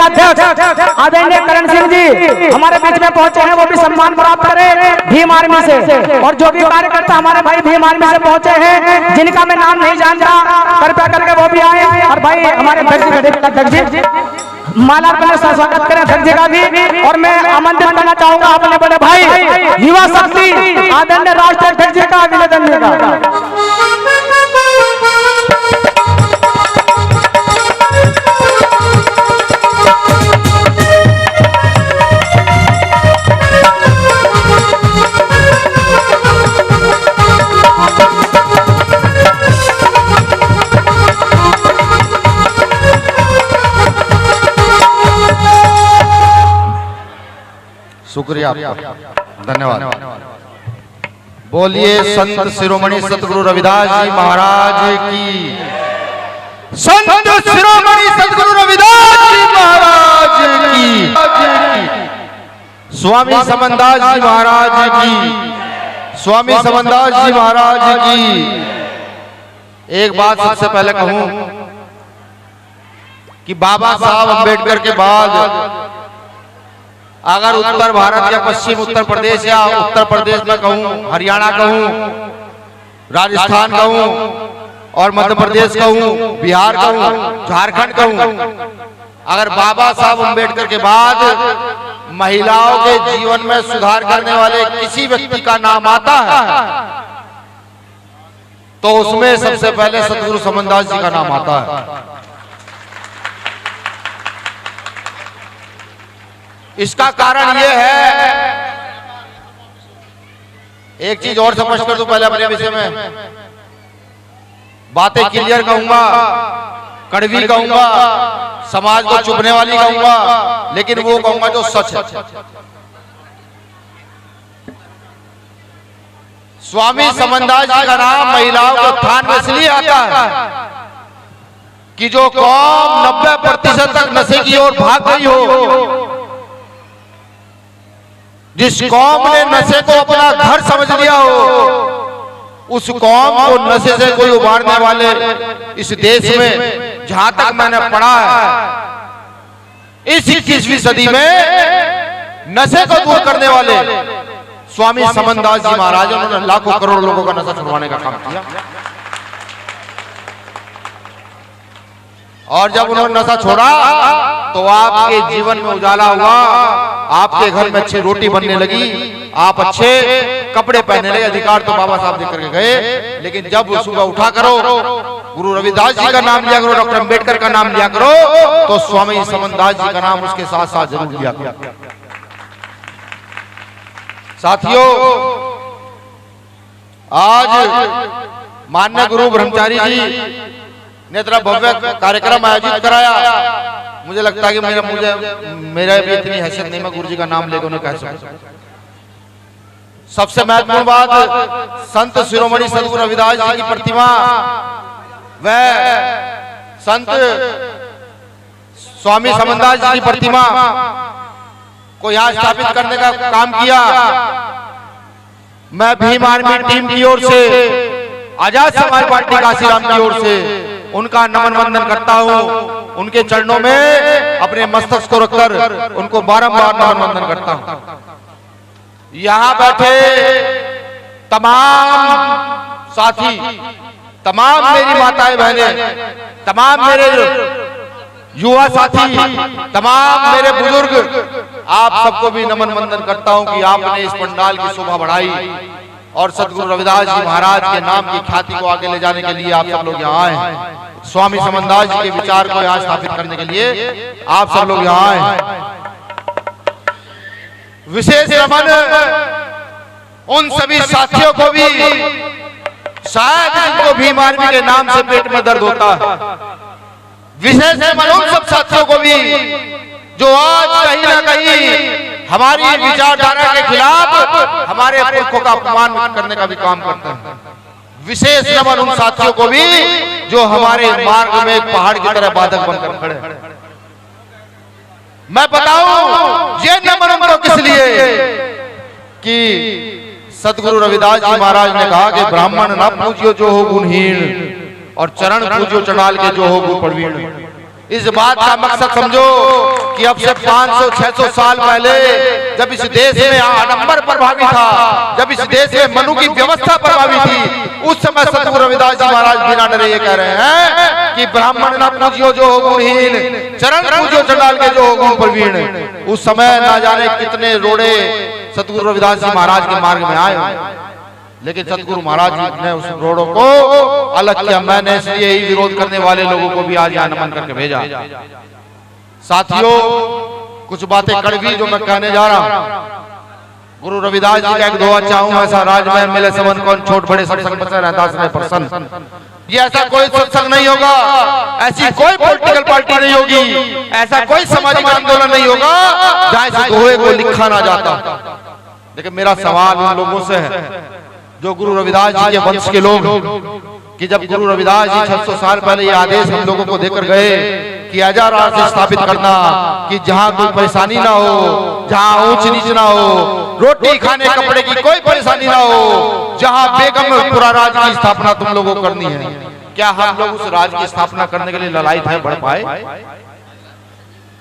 अध्यक्ष आदरणीय करण सिंह जी हमारे बीच में पहुंचे हैं, वो भी सम्मान प्राप्त करें भीम आर्मी से। और जो भी कार्यकर्ता हमारे भाई भीम आर्मी से पहुंचे हैं जिनका मैं नाम नहीं जानता, कृपया करके वो भी आए। और भाई हमारे अध्यक्ष जी माला का स्वागत करें अध्यक्ष जी का भी। और मैं आमंत्रित करना चाहूंगा अपने बड़े भाई युवा शक्ति आदरणीय राष्ट्रीय अध्यक्ष जी का अभिनंदन देगा। शुक्रिया आपका, धन्यवाद। बोलिए संत शिरोमणि सतगुरु रविदास जी महाराज की। संत शिरोमणि सतगुरु रविदास जी महाराज की। स्वामी समनदास जी महाराज की। स्वामी समनदास जी महाराज की। एक बात सबसे पहले कहूं कि बाबा साहब अम्बेडकर के बाद अगर उत्तर भारत या पश्चिम उत्तर प्रदेश या उत्तर प्रदेश में कहूं, हरियाणा कहूं, राजस्थान कहूं और मध्य प्रदेश कहूं, बिहार कहूं, झारखंड कहूं, अगर बाबा साहब अम्बेडकर के बाद महिलाओं के जीवन में सुधार करने वाले किसी व्यक्ति का नाम आता है तो उसमें सबसे पहले सतगुरु समनदास जी का नाम आता है। इसका कारण यह है, एक चीज और समझ कर दूं पहले अपने विषय में। बातें क्लियर कहूंगा, कड़वी कहूंगा, समाज को चुभने वाली कहूंगा, लेकिन वो कहूंगा जो सच है। स्वामी समनदास जी का नाम महिलाओं के उत्थान में इसलिए आता है कि जो कौम 90% तक नशे की ओर भाग गई हो, जिस कौम ने नशे को अपना घर समझ लिया हो, उस कौम को नशे से कोई उबारने वाले इस देश में, जहां तक मैंने पढ़ा है, इस 21वीं सदी में नशे को दूर करने वाले स्वामी समनदास जी महाराज, उन्होंने लाखों करोड़ लोगों का नशा छुड़वाने का काम किया। और जब उन्होंने नशा छोड़ा तो आपके जीवन में उजाला हुआ, आपके घर में अच्छी रोटी बनने लगी, आप अच्छे कपड़े पहनने लगे। अधिकार तो बाबा साहब देकर के गए, लेकिन जब सुबह उठा करो गुरु रविदास जी का नाम लिया करो, डॉक्टर अम्बेडकर का नाम लिया करो, तो स्वामी समनदास जी का नाम उसके साथ साथ जरूर लिया करो। साथियों, आज माननीय गुरु ब्रह्मचारी जी ने इतना भव्य कार्यक्रम आयोजित कराया। मुझे लगता है कि मेरा भी इतनी हैसियत नहीं मैं गुरु जी का नाम लेकर उन्हें कह सकूं। सबसे महत्वपूर्ण बात, संत शिरोमणि सतगुरु रविदास जी की प्रतिमा व संत स्वामी समनदास जी की प्रतिमा को यहाँ स्थापित करने का काम किया। मैं भीम आर्मी टीम की ओर से, आजाद समाज पार्टी काशीराम की ओर से उनका नमन वंदन करता हूं। उनके चरणों में अपने मस्तक को रखकर उनको बारंबार नमन वंदन करता हूं। यहां बैठे तमाम साथी, तमाम मेरी माताएं बहनें, तमाम मेरे युवा साथी, तमाम मेरे बुजुर्ग, आप सबको भी नमन वंदन करता हूं कि आपने इस पंडाल की शोभा बढ़ाई और सतगुरु रविदास जी महाराज के नाम की ख्याति को आगे ले जाने के लिए आप सब लोग यहाँ आए हैं। स्वामी समनदास जी के विचार को यहाँ स्थापित करने के लिए आप सब लोग यहाँ आए हैं। विशेष नमन उन सभी साथियों को भी, शायद जिनको भीम आर्मी के नाम से पेट में दर्द होता है। विशेष नमन उन सब साथियों को भी जो आज कहीं ना कहीं हमारी विचारधारा के खिलाफ हमारे पुरखों का अपमान करने का भी काम करते हैं। विशेष नमन उन साथियों को भी जो हमारे मार्ग में एक पहाड़ की तरह बाधक बनकर खड़े हैं। मैं बताऊं ये नमन उनको किस लिए कि सतगुरु रविदास जी महाराज ने कहा कि ब्राह्मण न पूजियो जो हो गुणहीन और चरण पूजियो चढ़ाल के जो हो गुण प्रवीण। इस बात का मकसद समझो कि अब से 500-600 साल पहले जब इस देश में आडंबर प्रभावी था, जब इस देश में मनु की व्यवस्था प्रभावी थी, उस समय सतगुरु रविदास जी महाराज बिना डरे ये कह रहे हैं कि ब्राह्मण ना पूजियो जो हो गुणहीन, चरण पूजियो चंडाल के जो हो गुण प्रवीण। उस समय ना जाने कितने रोड़े सतगुरु रविदास जी महाराज के मार्ग में आए, लेकिन सतगुरु महाराज जी ने उस रोड़ों को अलग किया। मैंने इसलिए ही विरोध करने वाले लोगों को भी आज यहाँ नमन करके भेजा। साथियों, कुछ बातें कड़वी जो मैं कहने जा रहा हूँ, गुरु रविदास जी का एक दोहा चाहूँ, ऐसा राजमहल मिले समन कौन, छोट बड़े सत्संग बचा रहता है प्रसन्न। ये ऐसा कोई सत्संग नहीं होगा, ऐसी कोई पॉलिटिकल पार्टी नहीं होगी, ऐसा कोई सामाजिक आंदोलन नहीं होगा जहाँ इस दोहे को लिखा ना जाता। लेकिन मेरा सवाल उन लोगों से है जो गुरु रविदास जी के वंश के लोग, कि जब गुरु रविदास जी 600 साल पहले ये आदेश हम लोगों को देकर गए कि आजा राज से स्थापित करना, कि जहाँ कोई परेशानी ना हो, जहाँ ऊंच नीच ना हो, रोटी खाने कपड़े की कोई परेशानी ना हो, जहाँ बेगमपुरा राज की स्थापना तुम लोगों को करनी है, क्या हम लोग उस राज की स्थापना करने के लिए लड़ाई थे, बढ़ पाए?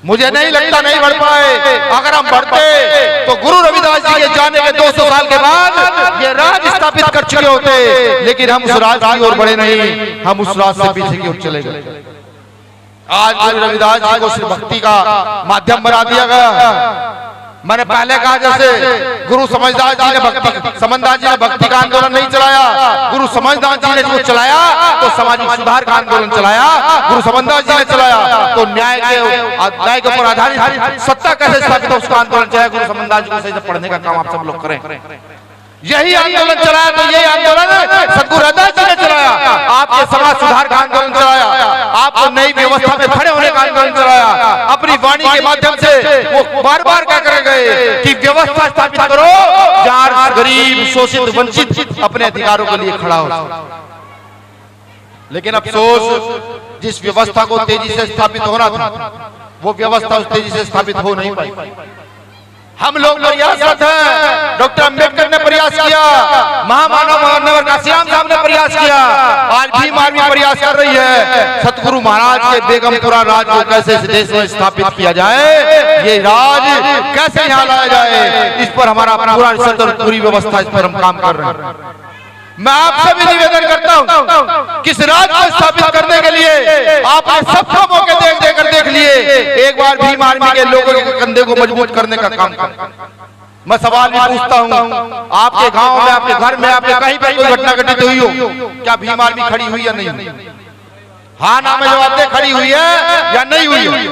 मुझे नहीं लगता नहीं बढ़ पाए। अगर हम बढ़ते तो गुरु रविदास जी के जाने के 200 साल के बाद ये राज स्थापित कर चुके होते, लेकिन हम उस राज की ओर बढ़े नहीं, हम उस राज से पीछे की ओर चले गए। आज गुरु रविदास जी को सिर्फ भक्ति का माध्यम बना दिया गया। मैंने पहले कहा जैसे गुरु समझदार जी ने भक्ति का आंदोलन नहीं चलाया, गुरु समझदार जी ने जो चलाया तो सामाजिक सुधार का आंदोलन चलाया, गुरु समझदार जी ने चलाया तो न्याय के ऊपर आधारित सत्ता कैसे स्थापित हो उसका आंदोलन चलाया। गुरु समझदार जी को सही से पढ़ने का काम आप सब लोग करें। यही आंदोलन चलाया तो यही आंदोलन सतगुरु रविदास जी ने चलाया। आपके समाज सुधार का आंदोलन चलाया, आपको नई व्यवस्था में खड़े होने का आंदोलन चलाया। अपनी वाणी के माध्यम से वो बार बार क्या कर गए कि व्यवस्था स्थापित करो जहां गरीब शोषित वंचित अपने अधिकारों के लिए खड़ा हो। लेकिन अफसोस, जिस व्यवस्था को तेजी से स्थापित होना था वो व्यवस्था उस तेजी से स्थापित हो नहीं पाई। हम लोग प्रयासरत हैं, डॉक्टर अंबेडकर ने प्रयास किया, महामानव मानव काशीराम साहब ने प्रयास किया, आज भीम आर्मी प्रयास कर रही है। सतगुरु महाराज के बेगमपुरा राज को कैसे इस देश में स्थापित किया जाए, ये राज कैसे यहाँ लाया जाए, इस पर हमारा पूरा रिसर्च और पूरी व्यवस्था, इस पर हम काम कर रहे हैं। मैं आपसे भी निवेदन करता हूं कि इस राज को स्थापित करने के लिए आपने सबको मौके देख लिए, एक बार भीम आर्मी के लोगों के कंधे को मजबूत करने का काम कर। मैं सवाल भी पूछता हूं, आपके गांव में, आपके घर में, आपने कहीं पर कोई घटना घटित हुई हो, क्या भीम आर्मी खड़ी हुई या नहीं हुई? हाँ ना में जवाब दे, खड़ी हुई है या नहीं हुई है?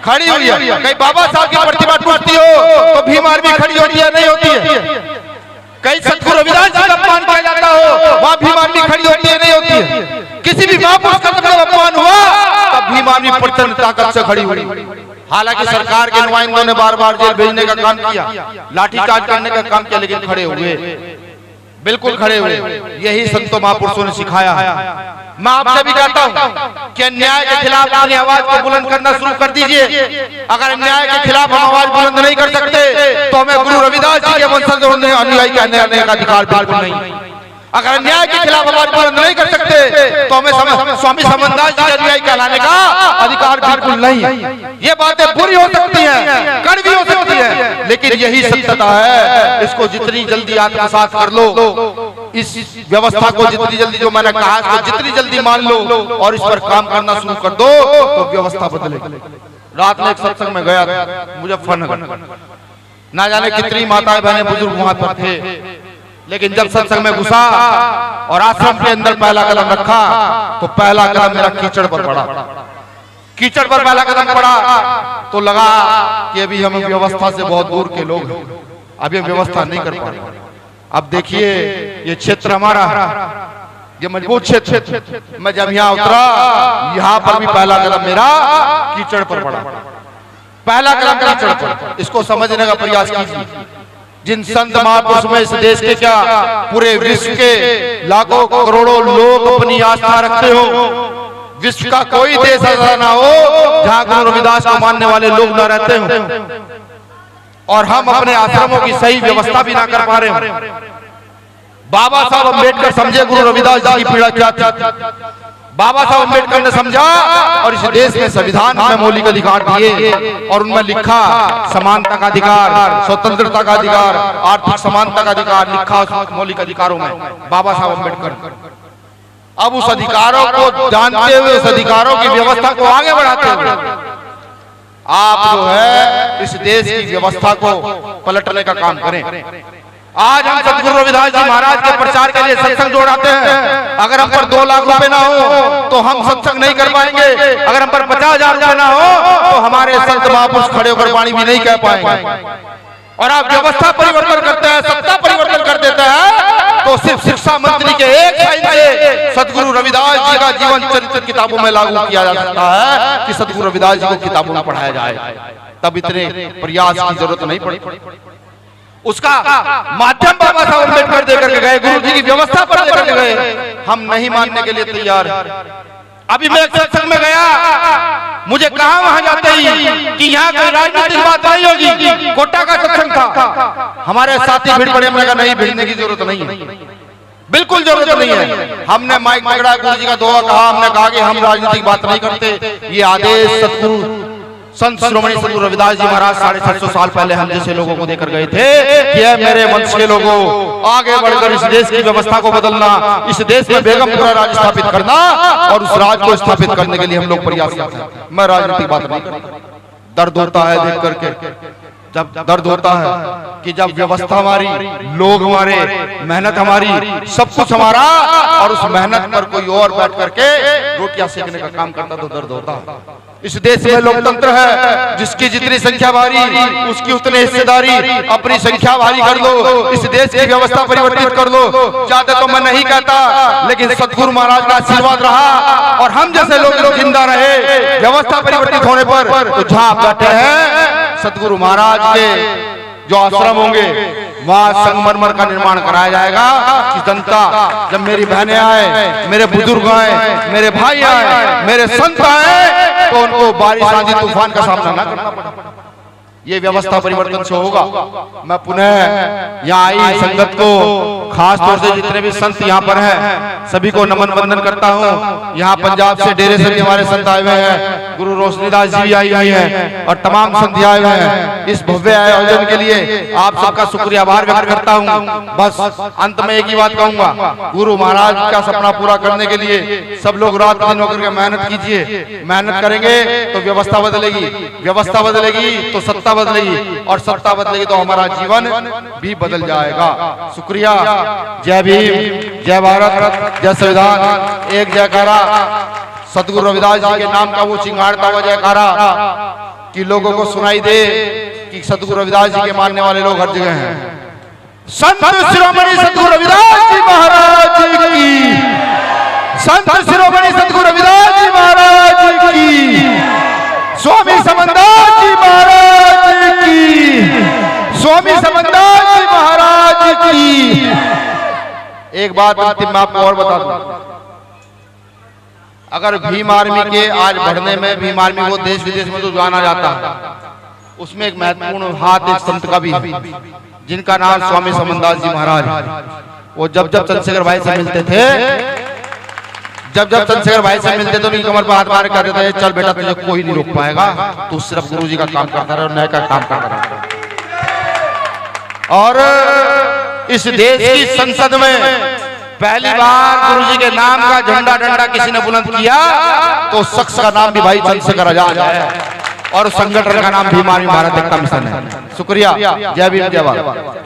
खड़ी हुई है। कहीं बाबा साहब की प्रतिमा टूटती हो तो भीम आर्मी खड़ी होती है नहीं होती है? कहीं सतगुरु रविदास जी का अपमान किया जाता हो वहां भीम आर्मी खड़ी होती है नहीं होती है? किसी भी महापुरुष का जब अपमान हुआ तब भीम आर्मी प्रचंड ताकत से खड़ी हुई। हालांकि सरकार के नुमाइंदों ने बार बार जेल भेजने का काम किया, लाठीचार्ज करने का काम किया, लेकिन खड़े हुए, बिल्कुल खड़े हुए। यही संतों महापुरुषों ने सिखाया है। मैं आपसे भी कहता हूं कि अन्याय के खिलाफ अपनी आवाज को बुलंद करना शुरू कर दीजिए। अगर अन्याय के खिलाफ हम आवाज बुलंद नहीं कर सकते तो हमें गुरु रविदास जी के वंशजों ने अनुयायी कहने का अधिकार बिल्कुल नहीं। अगर अन्याय के खिलाफ आवाज बुलंद नहीं कर सकते तो हमें स्वामी समनदास जी के अनुयायी कहलाने का अधिकार बिल्कुल नहीं है। ये बातें बुरी हो सकती हैं, कड़वी हो सकती हैं, लेकिन यही सत्यता है। इसको जितनी जल्दी आत्मसात कर लो, इस व्यवस्था को जितनी जल्दी, जो मैंने कहा इसको जितनी जल्दी मान लो और इस पर काम करना शुरू कर दो तो व्यवस्था बदलेगी। रात में एक सत्संग में गया मुजफ्फरनगर, ना जाने कितनी माताएं बहनें बुजुर्ग वहां पर थे, लेकिन जब सत्संग में घुसा और आश्रम के अंदर पहला कदम रखा तो पहला कदम मेरा कीचड़ पर पड़ा। कीचड़ पर पहला कदम पड़ा तो लगा कि अभी हम व्यवस्था से बहुत दूर के लोग हैं, अभी व्यवस्था नहीं कर पा रहे। अब देखिए ये क्षेत्र हमारा, ये मजबूत क्षेत्र, मैं जब यहाँ उतरा यहाँ पर भी पहला कदम मेरा कीचड़ पर पड़ा। पहला कदम कीचड़ पर, इसको समझने का प्रयास कीजिए। जिन संत महापुरुष में इस देश के क्या पूरे विश्व के लाखों करोड़ों लोग अपनी आस्था रखते हो, विश्व का कोई देश ऐसा ना हो जहां गुरु रविदास को मानने वाले लोग न रहते हो, और हम अपने आश्रमों की सही व्यवस्था भी ना कर पा रहे हो। बाबा साहब अम्बेडकर समझे गुरु रविदास जी की पीड़ा क्या थी। बाबा साहब अम्बेडकर ने समझा और इस देश में संविधान में मौलिक अधिकार दिए और उनमें लिखा समानता का अधिकार, स्वतंत्रता का अधिकार, आर्थिक समानता का अधिकार लिखा उस मौलिक अधिकारों में बाबा साहब अम्बेडकर। अब उस अधिकारों को जानते हुए, उस अधिकारों की व्यवस्था को आगे बढ़ाते हुए आप जो है इस देश की व्यवस्था को पलटने का काम करें। आज हम सतगुरु रविदास जी महाराज के प्रचार के लिए सत्संग जोड़ाते हैं। अगर हम पर 2 लाख रुपए ना हो तो हम सत्संग नहीं कर पाएंगे। अगर हम पर 50,000 रुपए ना हो तो हमारे संत महापुरुष खड़े होकर वाणी भी नहीं कह पाएंगे। और आप व्यवस्था परिवर्तन करते हैं, सत्ता परिवर्तन कर देते हैं, तो सिर्फ शिक्षा मंत्री के एक साइन से सतगुरु रविदास जी का जीवन चरित्र किताबों में लागू किया जा सकता है कि सतगुरु रविदास जी को किताबों में पढ़ाया जाए। तब इतने प्रयास की जरूरत नहीं पड़ी। उसका माध्यम बाबा साहब अम्बेडकर देकर के गए, गुरु जी की व्यवस्था पर देकर के गए। हम नहीं मानने के लिए तैयार। अभी मैं एक सत्संग में गया, मुझे कहा वहां जाते ही कि यहाँ कोई राजनीतिक बात नहीं होगी, कोटा का सत्संग था। हमारे साथी भीड़ पड़े, हमने कहा नहीं, भिड़ने की जरूरत नहीं है, बिल्कुल जरूरत नहीं है। हमने माइक पकड़ा, गुरु जी का दोहा कहा, हमने कहा कि हम राजनीतिक बात नहीं करते। ये आदेश सतगुरु संत श्रोमणी सतगुरु रविदास जी महाराज 750 साल पहले हम जैसे लोगों को देकर गए थे कि है मेरे वंश के लोगों, आगे बढ़कर इस देश की व्यवस्था को बदलना, इस देश में बेगमपुरा राज स्थापित करना और उस राज को स्थापित करने के लिए हम लोग प्रयास करते हैं। मैं राजनीतिक बात नहीं करता। दर्द होता है देख करके, जब दर्द होता है कि जब व्यवस्था हमारी, लोग हमारे, मेहनत हमारी, सब कुछ हमारा, और उस मेहनत पर कोई और बैठ करके रोटियां सेकने का काम करता तो दर्द होता है। इस देश में लोकतंत्र है, जिसकी जितनी संख्या भारी उसकी उतनी हिस्सेदारी, अपनी संख्या भारी कर लो, इस देश की व्यवस्था परिवर्तित कर लो। चाहते तो मैं नहीं कहता, लेकिन सतगुरु महाराज का आशीर्वाद रहा और हम जैसे लोग जिंदा रहे व्यवस्था परिवर्तित होने पर। तो जहां आप बैठे हैं सतगुरु महाराज के जो आश्रम होंगे वहां संगमरमर का निर्माण कराया जाएगा कि जनता, जब मेरी बहनें आए, मेरे बुजुर्ग आए, मेरे भाई आए, मेरे संत आए, तो उनको बारिश आंधी तूफान का सामना ना करना पड़े। ये व्यवस्था परिवर्तन से होगा। मैं पुनः यहाँ आई संगत को, खास तौर से जितने भी संत यहाँ पर हैं सभी को नमन वंदन करता हूँ। यहाँ पंजाब से डेरे से भी हमारे संत आए हुए हैं, गुरु रोशनीदास जी भी आई हुई हैं और तमाम संत आए हुए हैं। इस भव्य आयोजन के लिए आप सबका शुक्रिया, आभार व्यक्त करता हूँ। बस अंत में एक ही बात कहूंगा, गुरु महाराज का सपना पूरा करने के लिए सब लोग रात दिन होकर के मेहनत कीजिए। मेहनत करेंगे तो व्यवस्था बदलेगी, व्यवस्था बदलेगी तो सत्ता बदलेगी, और सत्ता बदलेगी तो हमारा जीवन भी बदल जाएगा। शुक्रिया। जय भीम, जय भारत, जय संविधान। एक जयकारा सतगुरु रविदास जी के नाम का वो चिंगारता हुआ जयकारा कि लोगों को सुनाई दे कि सतगुरु रविदास जी के मानने वाले लोग हर जगह हैं। संत शिरोमणि सतगुरु रविदास जी महाराज की, संत शिरोमणि सतगुरु रविदास जी महाराज की, स्वामी समनदास जी महाराज की, स्वामी समनदास जी महाराज की। एक बात अंतिम मैं आपको और बता दूं, अगर भीम आर्मी के आज बढ़ने में, भीम आर्मी को देश विदेश में तो जाना जाता है, उसमें एक महत्वपूर्ण हाथ एक संत का भी है जिनका नाम स्वामी समनदास जी महाराज। वो जब जब चंद्रशेखर भाई से मिलते थे, जब जब चंद्रशेखर भाई से मिलते तो उनकी कमर पर हाथ मार कर देते थे, चल बेटा तुझे कोई नहीं रोक पाएगा, तू सिर्फ गुरु जी का काम करता रहे और न्याय का काम करता रहे। और इस देश की संसद में पहली बार गुरु जी के नाम का झंडा डंडा किसी ने बुलंद किया तो शख्स का नाम भी भाई चंद्रशेखर आजाद है और संगठन का नाम भीम आर्मी भारत एकता मिशन है। शुक्रिया। जय भीम, जय भारत।